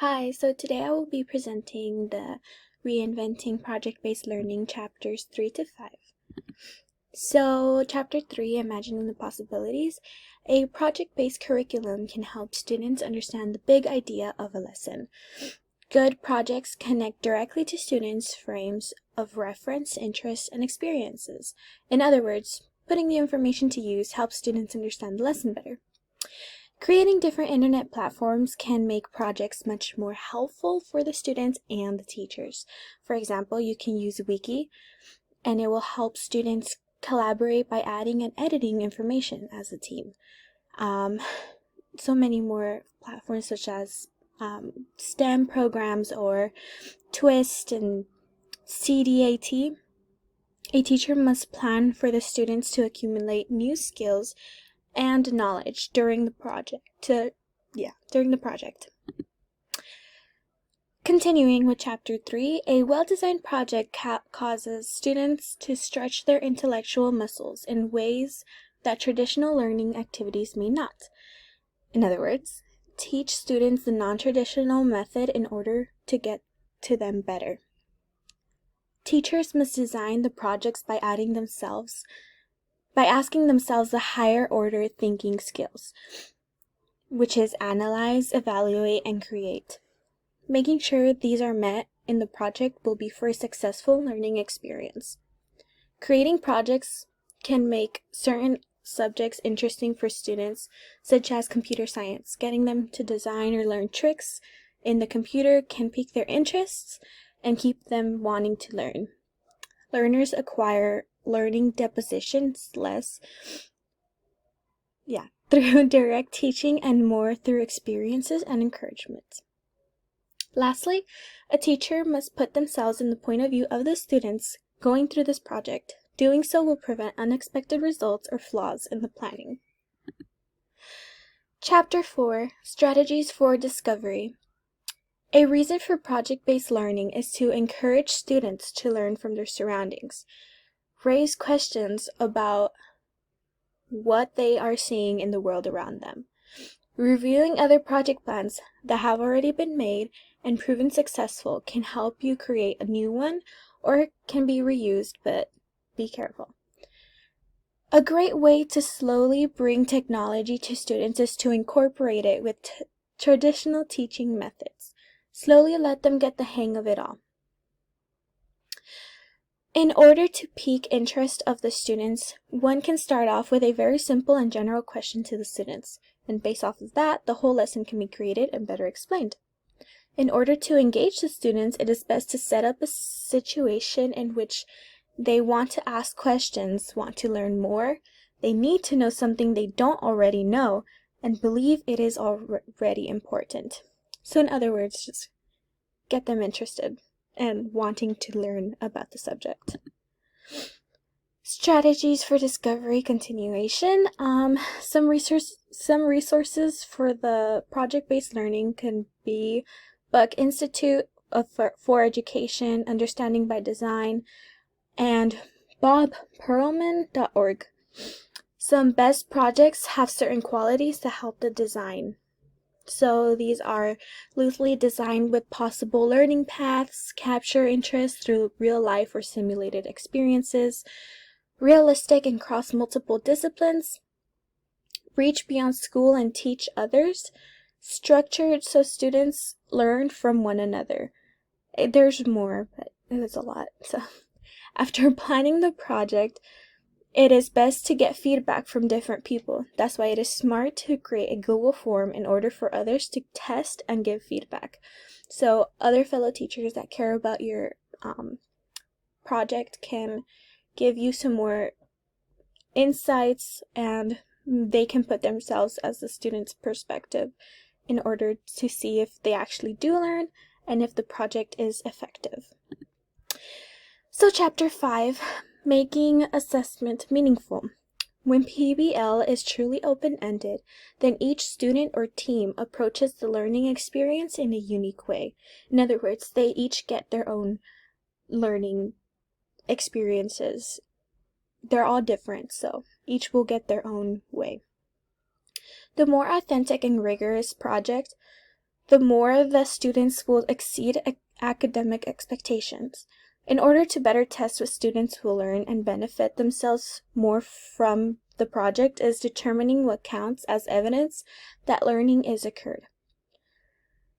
Hi, so today I will be presenting the Reinventing Project-Based Learning chapters 3 to 5. So, chapter 3, Imagining the Possibilities. A project-based curriculum can help students understand the big idea of a lesson. Good projects connect directly to students' frames of reference, interests, and experiences. In other words, putting the information to use helps students understand the lesson better. Creating different internet platforms can make projects much more helpful for the students and the teachers. For example, you can use Wiki, and it will help students collaborate by adding and editing information as a team. So many more platforms such as STEM programs or Twist and CDAT. A teacher must plan for the students to accumulate new skills and knowledge during the project. Continuing with chapter 3, a well-designed project causes students to stretch their intellectual muscles in ways that traditional learning activities may not. In other words, teach students the non-traditional method in order to get to them better. Teachers must design the projects by asking themselves the higher order thinking skills, which is analyze, evaluate, and create. Making sure these are met in the project will be for a successful learning experience. Creating projects can make certain subjects interesting for students, such as computer science. Getting them to design or learn tricks in the computer can pique their interests and keep them wanting to learn. Learners acquire learning depositions through direct teaching and more through experiences and encouragement. Lastly, a teacher must put themselves in the point of view of the students going through this project. Doing so will prevent unexpected results or flaws in the planning. Chapter 4, Strategies for Discovery. A reason for project-based learning is to encourage students to learn from their surroundings. Raise questions about what they are seeing in the world around them. Reviewing other project plans that have already been made and proven successful can help you create a new one, or it can be reused, but be careful. A great way to slowly bring technology to students is to incorporate it with traditional teaching methods. Slowly let them get the hang of it all. In order to pique interest of the students, one can start off with a very simple and general question to the students, and based off of that, the whole lesson can be created and better explained. In order to engage the students, it is best to set up a situation in which they want to ask questions, want to learn more, they need to know something they don't already know, and believe it is already important. So in other words, just get them interested and wanting to learn about the subject. Strategies for discovery continuation. Some resources for the project-based learning can be Buck Institute for Education, Understanding by Design, and bobperlman.org. Some best projects have certain qualities to help the design. So these are loosely designed with possible learning paths, capture interest through real life or simulated experiences, realistic and cross multiple disciplines, reach beyond school and teach others, structured so students learn from one another. There's more, but it was a lot. So after planning the project, it is best to get feedback from different people. That's why it is smart to create a Google form in order for others to test and give feedback. So other fellow teachers that care about your project can give you some more insights, and they can put themselves as the student's perspective in order to see if they actually do learn and if the project is effective. So chapter 5, Making Assessment Meaningful. When PBL is truly open-ended, then each student or team approaches the learning experience in a unique way. In other words, they each get their own learning experiences. They're all different, so each will get their own way. The more authentic and rigorous project the more the students will exceed academic expectations. In order to better test what students will learn and benefit themselves more from the project is determining what counts as evidence that learning is occurred.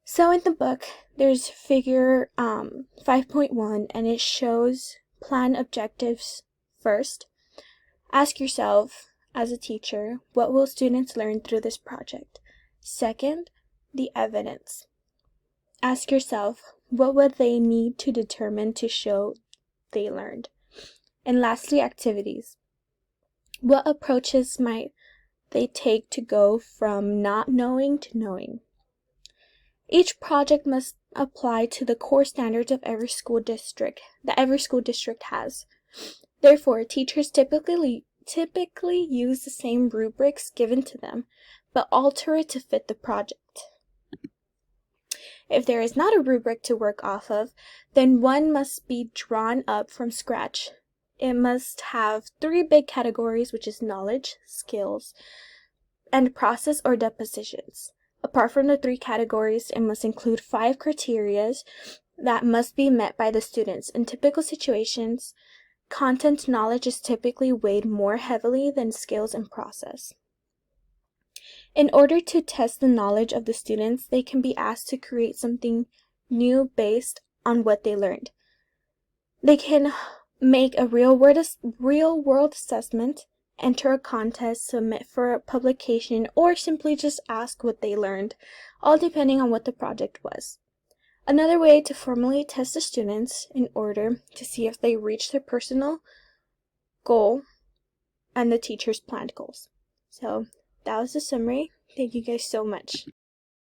So in the book, there's figure 5.1, and it shows plan objectives first. Ask yourself, as a teacher, what will students learn through this project? Second, the evidence. Ask yourself, what would they need to determine to show they learned? And lastly, activities. What approaches might they take to go from not knowing to knowing? Each project must apply to the core standards of every school district has. Therefore, teachers typically use the same rubrics given to them, but alter it to fit the project. If there is not a rubric to work off of, then one must be drawn up from scratch. It must have 3 big categories, which is knowledge, skills, and process or depositions. Apart from the 3 categories, it must include 5 criteria that must be met by the students. In typical situations, content knowledge is typically weighed more heavily than skills and process. In order to test the knowledge of the students, they can be asked to create something new based on what they learned. They can make a real-world assessment, enter a contest, submit for a publication, or simply just ask what they learned, all depending on what the project was. Another way to formally test the students in order to see if they reach their personal goal and the teacher's planned goals. So that was the summary. Thank you guys so much.